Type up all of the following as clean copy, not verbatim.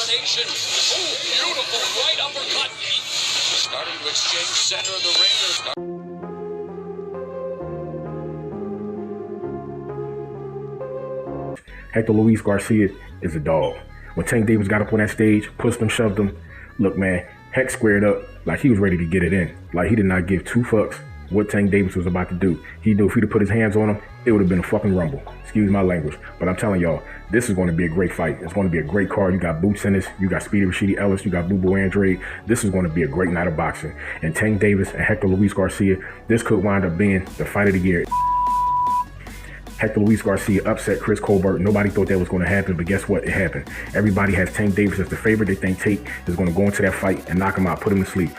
combination. Oh, beautiful right uppercut. Starting to exchange center of the ring. Hector Luis Garcia is a dog. When Tank Davis got up on that stage, pushed him, shoved him, look, man, Heck squared up like he was ready to get it in. Like he did not give two fucks what Tank Davis was about to do. He knew if he'd have put his hands on him, it would have been a fucking rumble. Excuse my language. But I'm telling y'all, this is going to be a great fight. It's going to be a great card. You got Boots Ennis, you got Speedy Rashidi Ellis, you got Boo Boo Andrade. This is going to be a great night of boxing. And Tank Davis and Hector Luis Garcia, this could wind up being the fight of the year. Hector Luis Garcia upset Chris Colbert. Nobody thought that was going to happen, but guess what? It happened. Everybody has Tank Davis as the favorite. They think Tank is going to go into that fight and knock him out, put him to sleep.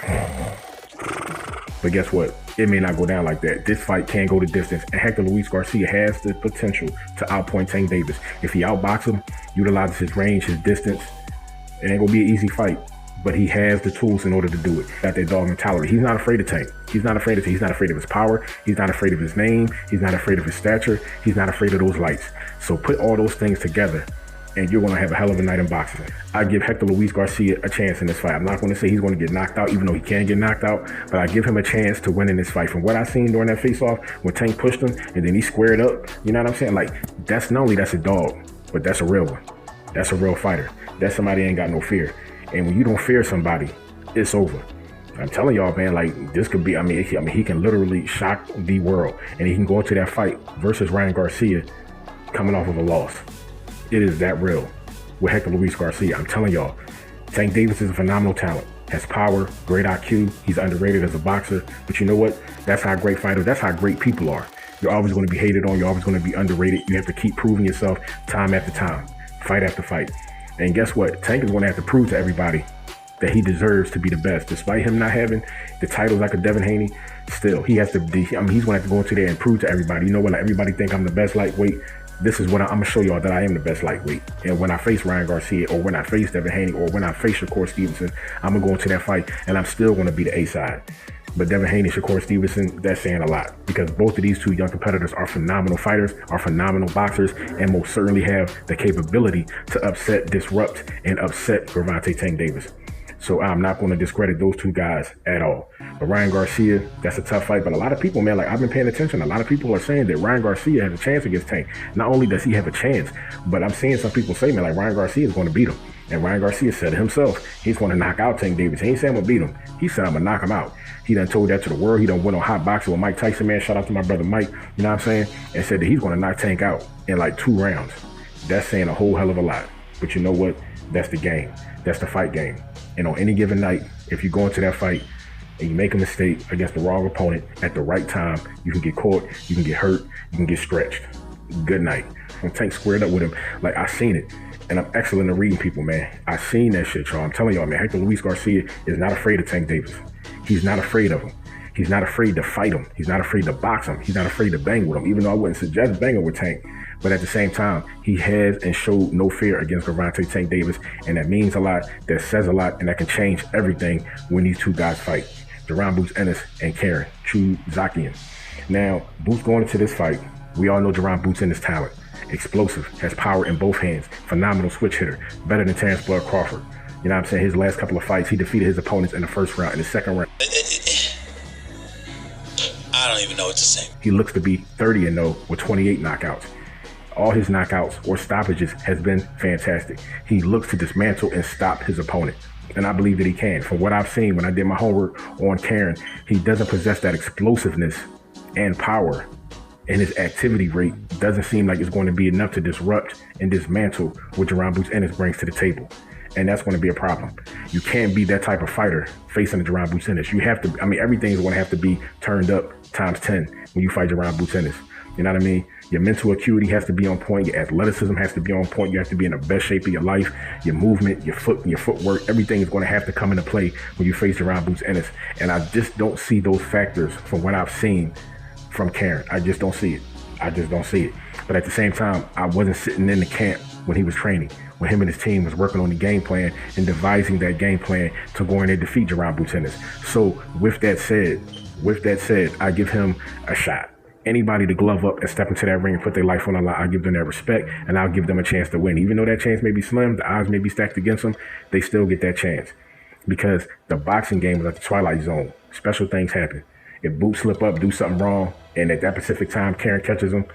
But guess what? It may not go down like that. This fight can go the distance, and Hector Luis Garcia has the potential to outpoint Tank Davis. If he outboxes him, utilizes his range, his distance, it ain't gonna be an easy fight. But he has the tools in order to do it. Got that dog mentality. He's not afraid of Tank. He's not afraid of Tank. He's not afraid of his power. He's not afraid of his name. He's not afraid of his stature. He's not afraid of those lights. So put all those things together, and you're going to have a hell of a night in boxing. I give Hector Luis Garcia a chance in this fight. I'm not going to say he's going to get knocked out, even though he can get knocked out, but I give him a chance to win in this fight. From what I've seen during that face-off, when Tank pushed him, and then he squared up, you know what I'm saying? Like, that's not only that's a dog, but that's a real one. That's a real fighter. That's somebody ain't got no fear. And when you don't fear somebody, it's over. I'm telling y'all, man, like, this could be, I mean, he can literally shock the world, and he can go into that fight versus Ryan Garcia coming off of a loss. It is that real with Hector Luis Garcia. I'm telling y'all, Tank Davis is a phenomenal talent, has power, great IQ. He's underrated as a boxer, but you know what? That's how great fighters, that's how great people are. You're always going to be hated on. You're always going to be underrated. You have to keep proving yourself time after time, fight after fight. And guess what? Tank is going to have to prove to everybody that he deserves to be the best. Despite him not having the titles like a Devin Haney, still, he has to be, I mean, he's going to have to go into there and prove to everybody, you know what, like, everybody think I'm the best lightweight. This is what I'm going to show y'all, that I am the best lightweight. And when I face Ryan Garcia, or when I face Devin Haney, or when I face Shakur Stevenson, I'm going to go into that fight and I'm still going to be the A side. But Devin Haney, Shakur Stevenson, that's saying a lot, because both of these two young competitors are phenomenal fighters, are phenomenal boxers, and most certainly have the capability to upset, disrupt, and upset Gervonta Tank Davis. So I'm not going to discredit those two guys at all. But Ryan Garcia, that's a tough fight. But a lot of people, man, like, I've been paying attention. A lot of people are saying that Ryan Garcia has a chance against Tank. Not only does he have a chance, but I'm seeing some people say, man, like, Ryan Garcia is going to beat him. And Ryan Garcia said it himself. He's going to knock out Tank Davis. He ain't saying I'm going to beat him. He said I'm going to knock him out. He done told that to the world. He done went on Hot Boxing with Mike Tyson, man. Shout out to my brother Mike, you know what I'm saying? And said that he's going to knock Tank out in like 2 rounds. That's saying a whole hell of a lot. But you know what? That's the game. That's the fight game. And on any given night, if you go into that fight and you make a mistake against the wrong opponent at the right time, you can get caught, you can get hurt, you can get stretched. Good night. When Tank squared up with him, like, I seen it. And I'm excellent at reading people, man. I seen that shit, y'all. I'm telling y'all, man, Hector Luis Garcia is not afraid of Tank Davis. He's not afraid of him. He's not afraid to fight him. He's not afraid to box him. He's not afraid to bang with him, even though I wouldn't suggest banging with Tank. But at the same time, he has and showed no fear against Gervonta Tank Davis. And that means a lot, that says a lot, and that can change everything when these two guys fight. Jaron Boots Ennis and Karen Chuzakian. Now, Boots going into this fight, we all know Jaron Boots Ennis' talent. Explosive, has power in both hands, phenomenal switch hitter, better than Terrence Bud Crawford. You know what I'm saying? His last couple of fights, he defeated his opponents in the first round. In the second round, I don't even know what to say. He looks to be 30-0 with 28 knockouts. All his knockouts or stoppages has been fantastic. He looks to dismantle and stop his opponent. And I believe that he can. From what I've seen when I did my homework on Karen, he doesn't possess that explosiveness and power. And his activity rate doesn't seem like it's going to be enough to disrupt and dismantle what Jaron Boots Ennis brings to the table. And that's going to be a problem. You can't be that type of fighter facing a Jaron Boots Ennis. You have to, I mean, everything's going to have to be turned up times 10 when you fight Jaron Boots Ennis. You know what I mean? Your mental acuity has to be on point. Your athleticism has to be on point. You have to be in the best shape of your life. Your movement, your footwork, everything is going to have to come into play when you face Jaron Boots Ennis. And I just don't see those factors from what I've seen from Karen. I just don't see it. I just don't see it. But at the same time, I wasn't sitting in the camp when he was training, when him and his team was working on the game plan and devising that game plan to go in there and defeat Jaron Boots Ennis. So with that said, I give him a shot. Anybody to glove up and step into that ring and put their life on the line, I'll give them that respect, and I'll give them a chance to win. Even though that chance may be slim, the odds may be stacked against them, they still get that chance. Because the boxing game is at the twilight zone. Special things happen. If Boots slip up, do something wrong, and at that specific time, Karen catches him,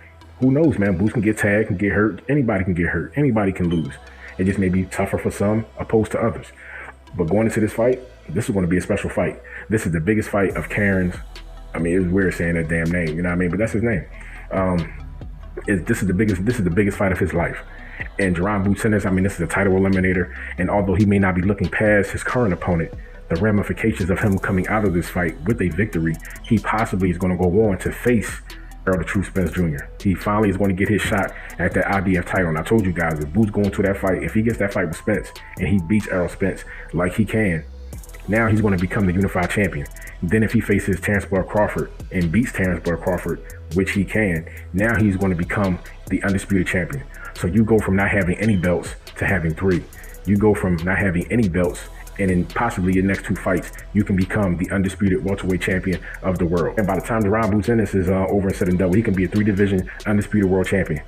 who knows, man? Boots can get tagged, can get hurt. Anybody can get hurt. Anybody can lose. It just may be tougher for some opposed to others. But going into this fight, this is going to be a special fight. This is the biggest fight of Karen's. I mean, it's weird saying that damn name, you know what I mean? But that's his name. This is the biggest fight of his life. And Jaron Ennis, I mean, this is a title eliminator. And although he may not be looking past his current opponent, the ramifications of him coming out of this fight with a victory, he possibly is going to go on to face Errol the Truth Spence Jr. He finally is going to get his shot at the IBF title. And I told you guys, if Boots going to that fight, if he gets that fight with Spence and he beats Errol Spence like he can, now he's going to become the unified champion. Then if he faces Terrence Bud Crawford and beats Terrence Bud Crawford, which he can, now he's going to become the undisputed champion. So you go from not having any belts to having 3. You go from not having any belts, and in possibly your next 2 fights, you can become the undisputed welterweight champion of the world. And by the time Jaron Ennis is over and said and done, he can be a 3-division undisputed world champion.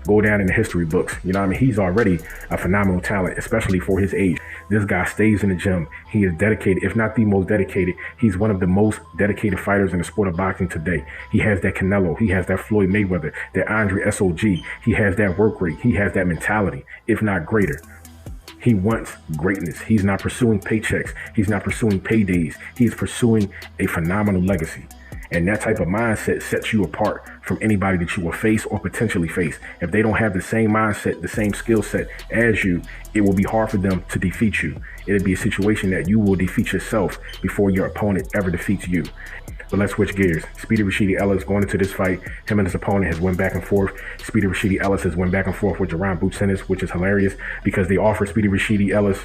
Go down in the history books. You know what I mean? He's already a phenomenal talent, especially for his age. This guy stays in the gym. He is dedicated, if not the most dedicated. He's one of the most dedicated fighters in the sport of boxing today. He has that Canelo. He has that Floyd Mayweather, that Andre SOG. He has that work rate. He has that mentality, if not greater. He wants greatness. He's not pursuing paychecks. He's not pursuing paydays. He is pursuing a phenomenal legacy. And that type of mindset sets you apart from anybody that you will face or potentially face. If they don't have the same mindset, the same skill set as you, it will be hard for them to defeat you. It'll be a situation that you will defeat yourself before your opponent ever defeats you. But let's switch gears. Speedy Rashidi Ellis going into this fight, him and his opponent has went back and forth. Speedy Rashidi Ellis has went back and forth with Jaron Ennis, which is hilarious because they offered Speedy Rashidi Ellis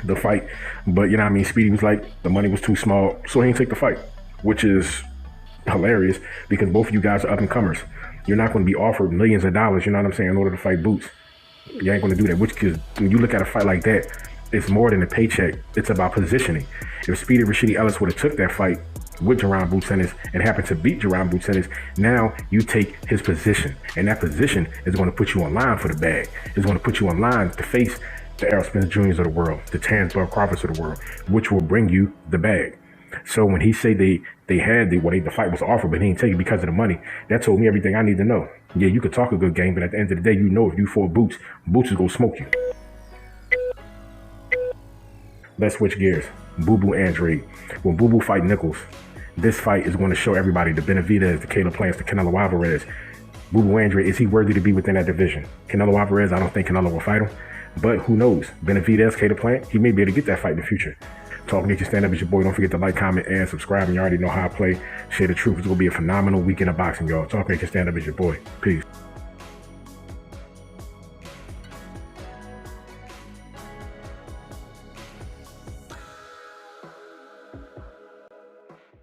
the fight. But you know what I mean? Speedy was like, the money was too small, so he didn't take the fight, which is hilarious because both of you guys are up and comers. You're not going to be offered millions of dollars, you know what I'm saying, in order to fight Boots. You ain't going to do that, which because when you look at a fight like that, it's more than a paycheck. It's about positioning. If Speedy Rashidi Ellis would have took that fight with Jaron Ennis and happened to beat Jaron Ennis, now you take his position, and that position is going to put you on line for the bag. It's going to put you on line to face the Errol Spence Jr.'s of the world, the Terrence Bud Crawfords of the world, which will bring you the bag. So when he said the fight was offered, but he didn't take it because of the money, that told me everything I need to know. Yeah, you could talk a good game, but at the end of the day, you know if you fought Boots is going to smoke you. Let's switch gears. Boo Boo Andrade. When Boo Boo fight Nichols, this fight is going to show everybody the Benavidez, the Caleb Plants, the Canelo Alvarez. Boo Boo Andrade, is he worthy to be within that division? Canelo Alvarez, I don't think Canelo will fight him. But who knows? Benavidez, Caleb Plant, he may be able to get that fight in the future. Talk Naked Stand Up is your boy. Don't forget to like, comment, and subscribe. And you already know how I play. Share the truth. It's going to be a phenomenal weekend of boxing, y'all. Talk Naked Stand Up is your boy. Peace.